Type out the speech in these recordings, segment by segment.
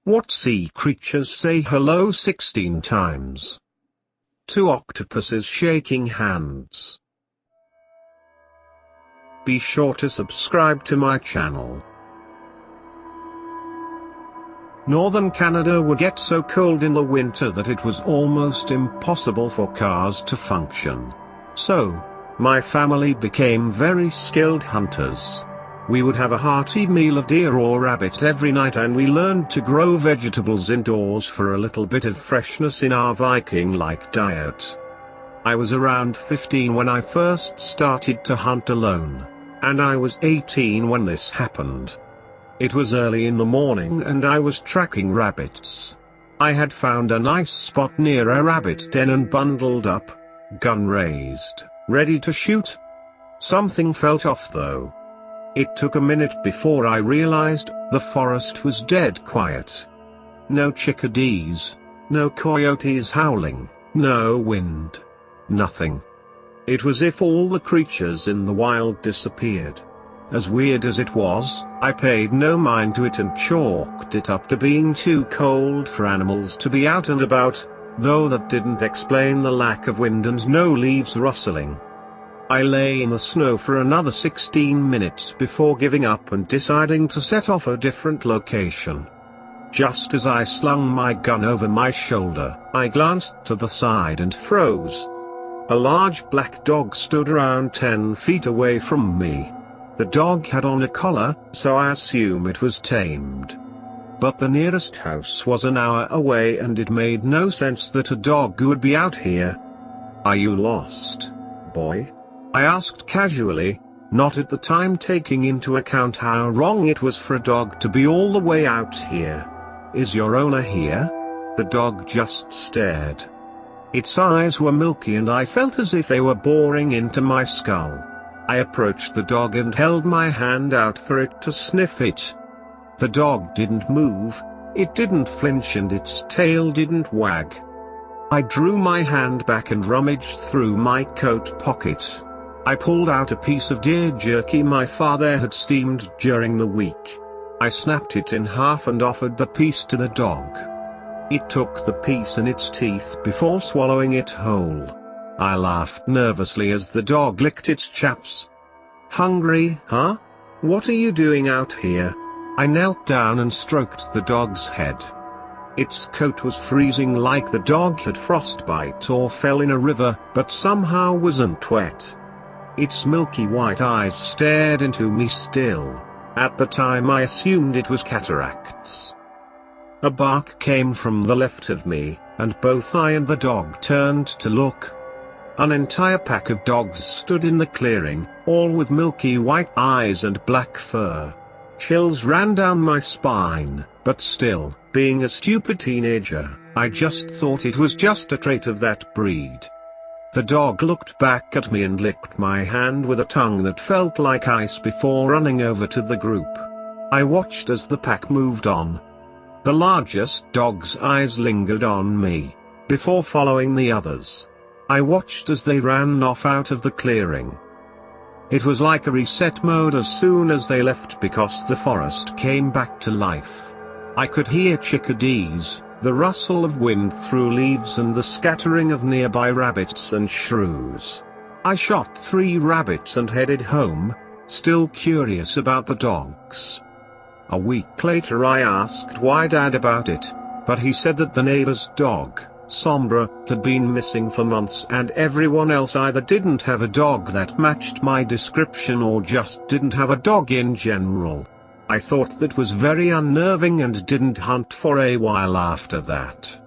What sea creatures say hello 16 times? 2 octopuses shaking hands. Be sure to subscribe to my channel. Northern Canada would get so cold in the winter that it was almost impossible for cars to function. So, my family became very skilled hunters. We would have a hearty meal of deer or rabbit every night, and we learned to grow vegetables indoors for a little bit of freshness in our Viking-like diet. I was around 15 when I first started to hunt alone, and I was 18 when this happened. It was early in the morning and I was tracking rabbits. I had found a nice spot near a rabbit den and bundled up, gun raised, ready to shoot. Something felt off though. It took a minute before I realized the forest was dead quiet. No chickadees, no coyotes howling, no wind. Nothing. It was as if all the creatures in the wild disappeared. As weird as it was, I paid no mind to it and chalked it up to being too cold for animals to be out and about, though that didn't explain the lack of wind and no leaves rustling. I lay in the snow for another 16 minutes before giving up and deciding to set off a different location. Just as I slung my gun over my shoulder, I glanced to the side and froze. A large black dog stood around 10 feet away from me. The dog had on a collar, so I assume it was tamed. But the nearest house was an hour away and it made no sense that a dog would be out here. "Are you lost, boy?" I asked casually, not at the time taking into account how wrong it was for a dog to be all the way out here. "Is your owner here?" The dog just stared. Its eyes were milky and I felt as if they were boring into my skull. I approached the dog and held my hand out for it to sniff it. The dog didn't move, it didn't flinch and its tail didn't wag. I drew my hand back and rummaged through my coat pocket. I pulled out a piece of deer jerky my father had steamed during the week. I snapped it in half and offered the piece to the dog. It took the piece in its teeth before swallowing it whole. I laughed nervously as the dog licked its chaps. "Hungry, huh? What are you doing out here?" I knelt down and stroked the dog's head. Its coat was freezing like the dog had frostbite or fell in a river, but somehow wasn't wet. Its milky white eyes stared into me still. At the time I assumed it was cataracts. A bark came from the left of me, and both I and the dog turned to look. An entire pack of dogs stood in the clearing, all with milky white eyes and black fur. Chills ran down my spine, but still, being a stupid teenager, I just thought it was just a trait of that breed. The dog looked back at me and licked my hand with a tongue that felt like ice before running over to the group. I watched as the pack moved on. The largest dog's eyes lingered on me, before following the others. I watched as they ran off out of the clearing. It was like a reset mode as soon as they left because the forest came back to life. I could hear chickadees, the rustle of wind through leaves and the scattering of nearby rabbits and shrews. I shot 3 rabbits and headed home, still curious about the dogs. A week later I asked why Dad about it, but he said that the neighbor's dog, Sombra, had been missing for months and everyone else either didn't have a dog that matched my description or just didn't have a dog in general. I thought that was very unnerving and didn't hunt for a while after that.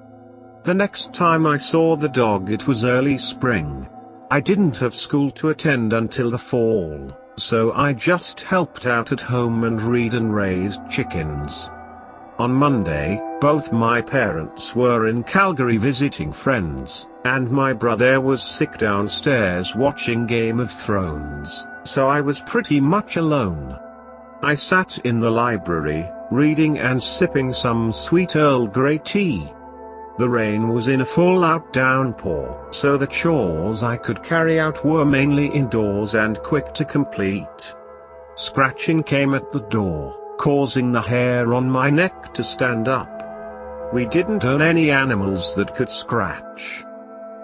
The next time I saw the dog it was early spring. I didn't have school to attend until the fall, so I just helped out at home and read and raised chickens. On Monday, both my parents were in Calgary visiting friends, and my brother was sick downstairs watching Game of Thrones, so I was pretty much alone. I sat in the library, reading and sipping some sweet Earl Grey tea. The rain was in a full-out downpour, so the chores I could carry out were mainly indoors and quick to complete. Scratching came at the door, causing the hair on my neck to stand up. We didn't own any animals that could scratch.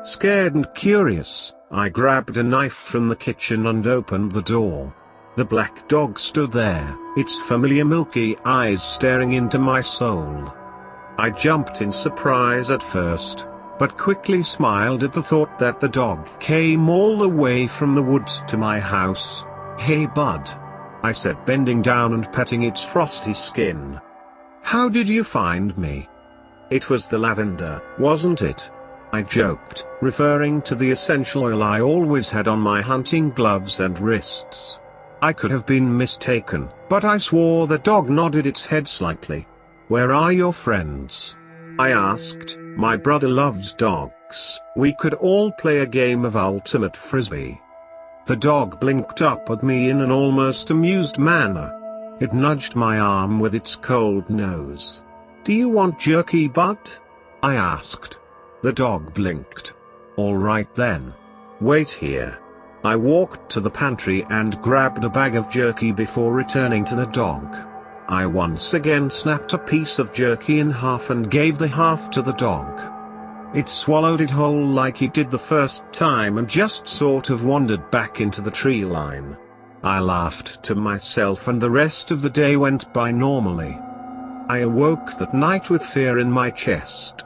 Scared and curious, I grabbed a knife from the kitchen and opened the door. The black dog stood there, its familiar milky eyes staring into my soul. I jumped in surprise at first, but quickly smiled at the thought that the dog came all the way from the woods to my house. "Hey bud," I said, bending down and petting its frosty skin. "How did you find me?" "It was the lavender, wasn't it?" I joked, referring to the essential oil I always had on my hunting gloves and wrists. I could have been mistaken, but I swore the dog nodded its head slightly. "Where are your friends?" I asked. "My brother loves dogs. We could all play a game of ultimate frisbee." The dog blinked up at me in an almost amused manner. It nudged my arm with its cold nose. "Do you want jerky, bud?" I asked. The dog blinked. "All right then. Wait here." I walked to the pantry and grabbed a bag of jerky before returning to the dog. I once again snapped a piece of jerky in half and gave the half to the dog. It swallowed it whole like it did the first time and just sort of wandered back into the tree line. I laughed to myself and the rest of the day went by normally. I awoke that night with fear in my chest.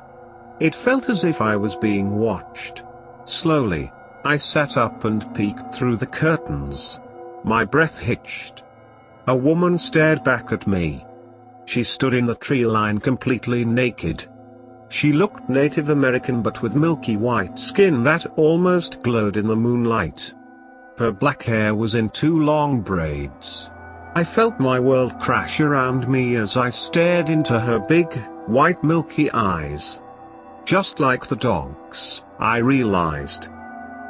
It felt as if I was being watched. Slowly, I sat up and peeked through the curtains. My breath hitched. A woman stared back at me. She stood in the tree line completely naked. She looked Native American but with milky white skin that almost glowed in the moonlight. Her black hair was in 2 long braids. I felt my world crash around me as I stared into her big, white milky eyes. Just like the dog's, I realized.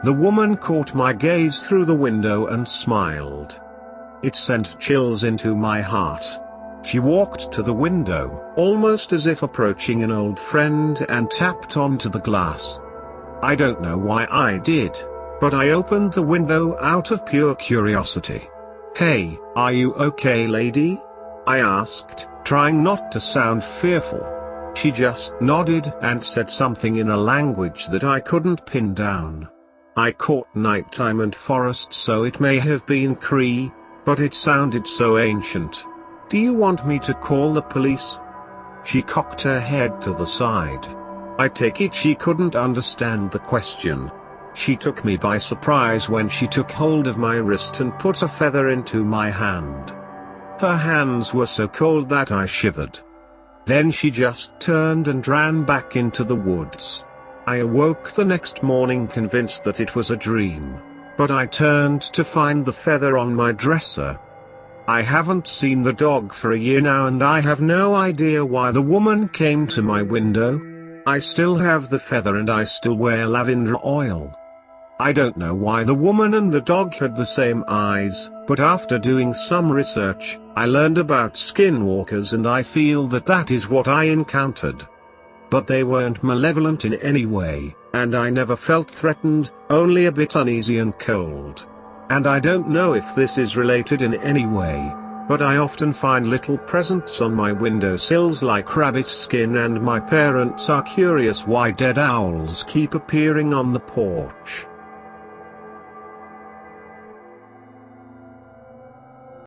The woman caught my gaze through the window and smiled. It sent chills into my heart. She walked to the window, almost as if approaching an old friend, and tapped onto the glass. I don't know why I did, but I opened the window out of pure curiosity. "Hey, are you okay, lady?" I asked, trying not to sound fearful. She just nodded and said something in a language that I couldn't pin down. I caught nighttime and forest, so it may have been Cree, but it sounded so ancient. "Do you want me to call the police?" She cocked her head to the side. I take it she couldn't understand the question. She took me by surprise when she took hold of my wrist and put a feather into my hand. Her hands were so cold that I shivered. Then she just turned and ran back into the woods. I awoke the next morning convinced that it was a dream, but I turned to find the feather on my dresser. I haven't seen the dog for a year now and I have no idea why the woman came to my window. I still have the feather and I still wear lavender oil. I don't know why the woman and the dog had the same eyes, but after doing some research, I learned about skinwalkers and I feel that that is what I encountered. But they weren't malevolent in any way, and I never felt threatened, only a bit uneasy and cold. And I don't know if this is related in any way, but I often find little presents on my windowsills like rabbit skin, and my parents are curious why dead owls keep appearing on the porch.